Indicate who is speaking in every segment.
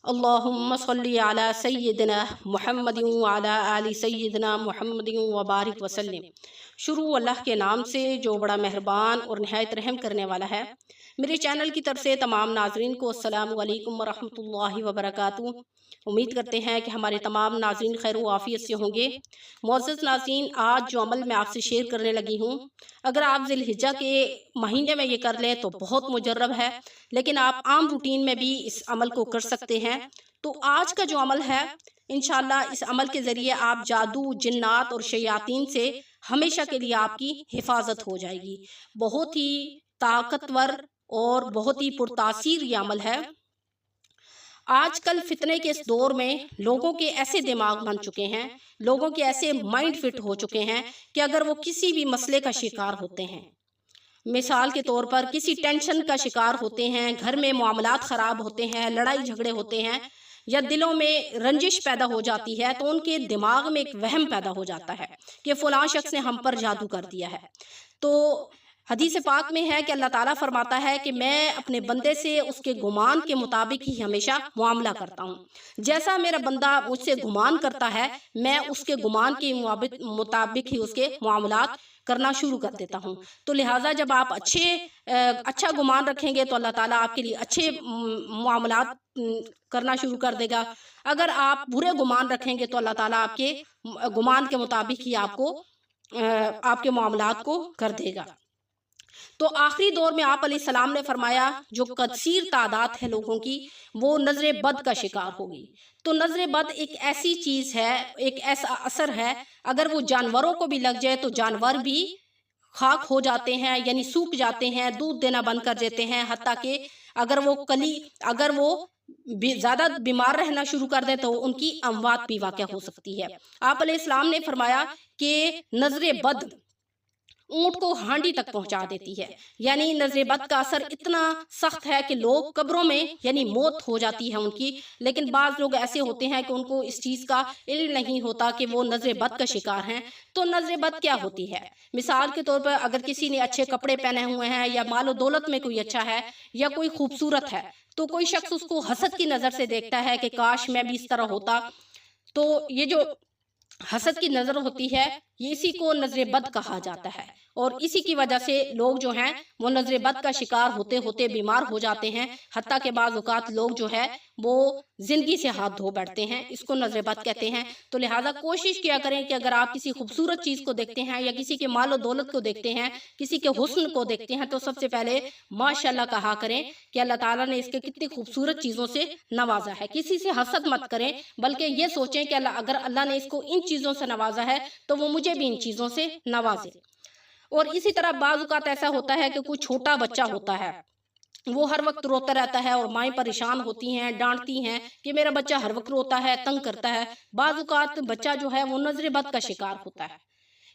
Speaker 1: अल्लाहुम्मा सल्ली अला सय्यिदिना मुहम्मद व अला आलि सय्यिदिना मुहम्मद व बारिक वसल्लम। शुरू अल्लाह के नाम से जो बड़ा मेहरबान और नहायत रहम करने वाला है। मेरे चैनल की तरफ से तमाम नाजरीन को अस्सलामु अलैकुम व रहमतुल्लाहि व बरकातुहू। उम्मीद करते हैं कि हमारे तमाम नाज़रीन खैर व आफियत से होंगे। मुअज़्ज़ज़ नाज़रीन, आज जो अमल मैं आपसे शेयर करने लगी हूँ, अगर आप ज़िलहिज्जा के महीने में ये कर लें तो बहुत मुजर्रब है, लेकिन आप आम रूटीन में भी इस अमल को कर सकते हैं। तो आज का जो अमल है, इंशाअल्लाह इस अमल के ज़रिए आप जादू, जिन्नात और शयातीन से हमेशा के लिए आपकी हिफाजत हो जाएगी। बहुत ही ताकतवर और बहुत ही पुरतासीर ये अमल है। आजकल फितने के इस दौर में लोगों के ऐसे दिमाग बन चुके हैं, लोगों के ऐसे माइंड फिट हो चुके हैं कि अगर वो किसी भी मसले का शिकार होते हैं, मिसाल के तौर पर किसी टेंशन का शिकार होते हैं, घर में मामलात ख़राब होते हैं, लड़ाई झगड़े होते हैं, या दिलों में रंजिश पैदा हो जाती है, तो उनके दिमाग में एक वहम पैदा हो जाता है कि फ़लाँ शख्स ने हम पर जादू कर दिया है। तो हदीस पाक में है कि अल्लाह ताला फरमाता है कि मैं अपने बंदे से उसके गुमान के मुताबिक ही हमेशा मुआमला करता हूँ। जैसा मेरा बंदा मुझसे गुमान करता है, मैं उसके गुमान के मुताबिक ही उसके मामलात करना शुरू कर देता हूँ। तो लिहाजा जब आप अच्छा गुमान रखेंगे तो अल्लाह ताला आपके लिए अच्छे मामलात करना शुरू कर देगा। अगर आप बुरे गुमान रखेंगे तो अल्लाह ताला आपके गुमान के मुताबिक ही आपके मामलात को कर देगा। तो आखिरी दौर में आप अलैहिस्सलाम ने फरमाया, जो कसीर तादाद है लोगों की, वो नजर बद का शिकार होगी। तो नजर बद एक ऐसी चीज़ है, एक ऐसा असर है, अगर वो जानवरों को भी लग जाए तो जानवर भी खाक हो जाते हैं, यानी सूख जाते हैं, दूध देना बंद कर देते हैं। हत्ता कि अगर वो ज़्यादा बीमार रहना शुरू कर दे तो उनकी अमवात भी वाक़या हो सकती है। आप अलैहिस्सलाम ने फरमाया कि नजर बद ऊंट को हांडी तक पहुंचा देती है, यानी नजर बद का असर इतना सख्त है कि लोग कब्रों में यानी मौत हो जाती है उनकी। लेकिन बाज़ लोग ऐसे होते हैं कि उनको इस चीज़ का इल्म नहीं होता कि वो नजर बद का शिकार हैं। तो नजर बद क्या होती है? मिसाल के तौर पर अगर किसी ने अच्छे कपड़े पहने हुए हैं, या मालो दौलत में कोई अच्छा है, या कोई खूबसूरत है, तो कोई शख्स उसको हसद की नज़र से देखता है कि काश मैं भी इस तरह होता। तो ये जो हसद की नज़र होती है, ये इसी को नजर बद कहा जाता है, और इसी की वजह से लोग जो हैं वो नजर बद का शिकार होते होते बीमार हो जाते हैं। हत्ता के बाद औकात लोग जो है वो ज़िंदगी से हाथ धो बैठते हैं। इसको नजर बद कहते हैं। तो लिहाजा कोशिश किया करें कि अगर आप किसी खूबसूरत चीज़ को देखते हैं, या किसी के मालो दौलत को देखते हैं, किसी के हुस्न को देखते हैं, तो सबसे पहले माशाल्लाह कहा करें कि अल्लाह ताला ने इसके कितनी खूबसूरत चीज़ों से नवाजा है। किसी से हसद मत करें, बल्कि ये सोचें कि अगर अल्लाह ने इसको इन चीज़ों से नवाजा है तो वो मुझे भी इन चीज़ों से नवाजे। और इसी तरह बाज़ औक़ात ऐसा होता है कि कोई छोटा बच्चा होता है, वो हर वक्त रोता रहता है, और माएँ परेशान होती हैं, डांटती हैं कि मेरा बच्चा हर वक्त रोता है, तंग करता है। बाज़ औक़ात बच्चा जो है वो नज़र बद का शिकार होता है।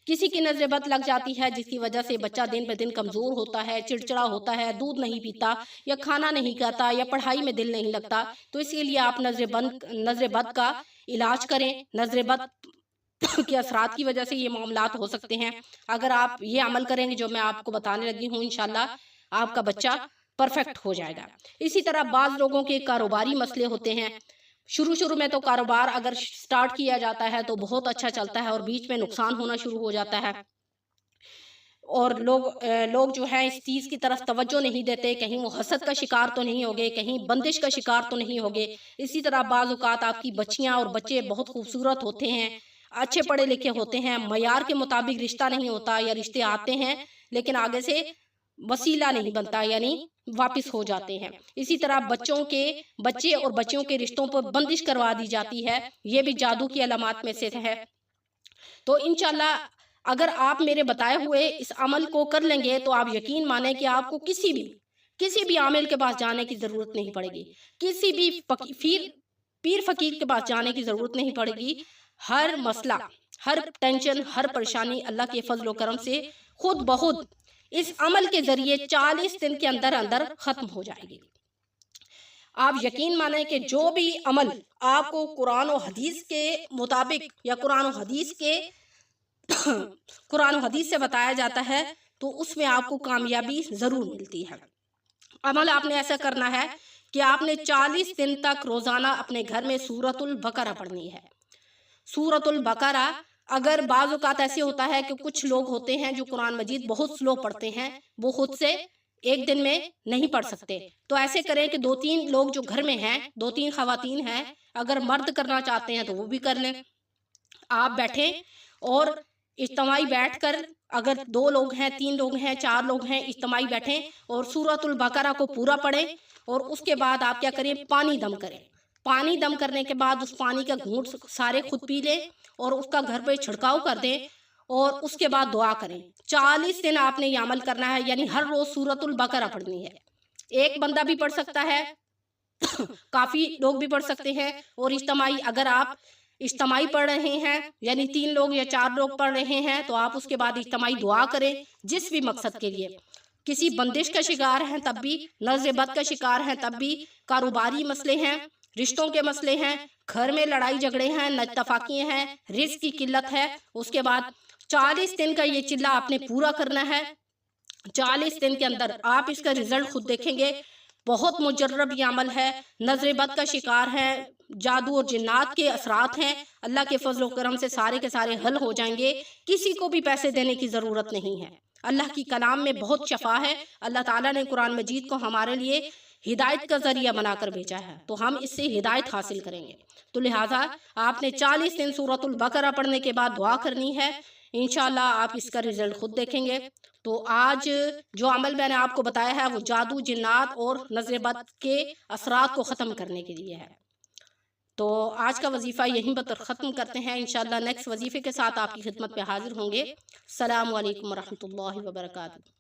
Speaker 1: किसी की नज़र बद लग जाती है, जिसकी वजह से बच्चा दिन ब दिन कमज़ोर होता है, चिड़चिड़ा होता है, दूध नहीं पीता, या खाना नहीं खाता, या पढ़ाई में दिल नहीं लगता। तो इसके लिए आप नज़र बद का इलाज करें। नज़र बद के असरात की वजह से ये मामलात हो सकते हैं। अगर आप ये अमल करेंगे जो मैं आपको बताने लगी हूँ, इंशाल्लाह आपका बच्चा परफेक्ट हो जाएगा। इसी तरह बाज़ लोगों के कारोबारी मसले होते हैं। शुरू में तो कारोबार अगर स्टार्ट किया जाता है तो बहुत अच्छा चलता है, और बीच में नुकसान होना शुरू हो जाता है, और लोग जो है इस चीज़ की तरफ तवज्जो नहीं देते। कहीं वो हसद का शिकार तो नहीं हो गए, कहीं बंदिश का शिकार तो नहीं हो गए। इसी तरह बाज़ औक़ात आपकी बच्चियाँ और बच्चे बहुत खूबसूरत होते हैं, अच्छे पढ़े लिखे होते हैं, मयार के मुताबिक रिश्ता नहीं होता, या रिश्ते आते हैं लेकिन आगे से वसीला नहीं बनता, यानी वापस हो जाते हैं। इसी तरह बच्चे और बच्चियों के रिश्तों पर बंदिश करवा दी जाती है। ये भी जादू की अलामात में से है। तो इंशाल्लाह अगर आप मेरे बताए हुए इस अमल को कर लेंगे तो आप यकीन माने कि आपको किसी भी आमिल के पास जाने की ज़रूरत नहीं पड़ेगी, किसी भी पीर फकीर के पास जाने की ज़रूरत नहीं पड़ेगी। हर मसला, हर टेंशन, हर परेशानी अल्लाह के फजल करम से खुद ब खुद इस अमल के ज़रिए 40 दिन के अंदर अंदर ख़त्म हो जाएगी। आप यकीन माने कि जो भी अमल आपको कुरान और हदीस के मुताबिक, या कुरान और हदीस से बताया जाता है, तो उसमें आपको कामयाबी ज़रूर मिलती है। अमल आपने ऐसा करना है کہ آپ نے 40 دن تک روزانہ اپنے گھر میں سورۃ البقرہ پڑھنی ہے۔ سورۃ البقرہ، اگر بعض اوقات ایسے ہوتا ہے کہ کچھ لوگ ہوتے ہیں جو قرآن مجید بہت سلو پڑھتے ہیں، وہ خود سے ایک دن میں نہیں پڑھ سکتے، تو ایسے کریں کہ 2-3 لوگ جو گھر میں ہیں، 2-3 خواتین ہیں، اگر مرد کرنا چاہتے ہیں تو وہ بھی کر لیں۔ آپ بیٹھیں اور اجتماعی بیٹھ کر، اگر 2 لوگ ہیں، 3 لوگ ہیں، 4 لوگ ہیں، اجتماعی بیٹھیں اور سورۃ البقرہ کو پورا پڑھیں، اور اس کے بعد آپ کیا کریں، پانی دم کریں۔ پانی دم کرنے کے بعد اس پانی کا گھونٹ سارے خود پی لیں اور اس کا گھر پہ چھڑکاؤ کر دیں، اور اس کے بعد دعا کریں۔ 40 دن آپ نے یہ عمل کرنا ہے، یعنی ہر روز سورۃ البقرہ پڑھنی ہے۔ ایک بندہ بھی پڑھ سکتا ہے، کافی لوگ بھی پڑھ سکتے ہیں، اور اجتماعی، اگر آپ اجتماعی پڑھ رہے ہیں یعنی 3 لوگ یا 4 لوگ پڑھ رہے ہیں، تو آپ اس کے بعد اجتماعی دعا کریں جس بھی مقصد کے لیے۔ کسی بندش کا شکار ہیں تب بھی، نظر بد کا شکار ہیں تب بھی، کاروباری مسئلے ہیں، رشتوں کے مسئلے ہیں، گھر میں لڑائی جھگڑے ہیں، نااتفاقیاں ہیں، رزق کی قلت ہے، اس کے بعد 40 دن کا یہ چلہ آپ نے پورا کرنا ہے۔ 40 دن کے اندر آپ اس کا رزلٹ خود دیکھیں گے۔ بہت مجرب یہ عمل ہے، نظر بد کا شکار ہے، جادو اور جنات کے اثرات ہیں، اللہ کے فضل و کرم سے سارے کے سارے حل ہو جائیں گے۔ کسی کو بھی پیسے دینے کی ضرورت نہیں ہے، اللہ کی کلام میں بہت شفا ہے۔ اللہ تعالیٰ نے قرآن مجید کو ہمارے لیے ہدایت کا ذریعہ بنا کر بھیجا ہے، تو ہم اس سے ہدایت حاصل کریں گے۔ تو لہٰذا آپ نے 40 دن سورۃ البقرہ پڑھنے کے بعد دعا کرنی ہے، انشاءاللہ آپ اس کا رزلٹ خود دیکھیں گے۔ تو آج جو عمل میں نے آپ کو بتایا ہے وہ جادو، جنات اور نظر بد کے اثرات کو ختم کرنے کے لیے ہے۔ تو آج کا وظیفہ یہیں پر ختم کرتے ہیں، انشاءاللہ نیکسٹ وظیفے کے ساتھ آپ کی خدمت پہ حاضر ہوں گے۔ السلام علیکم ورحمۃ اللہ وبرکاتہ۔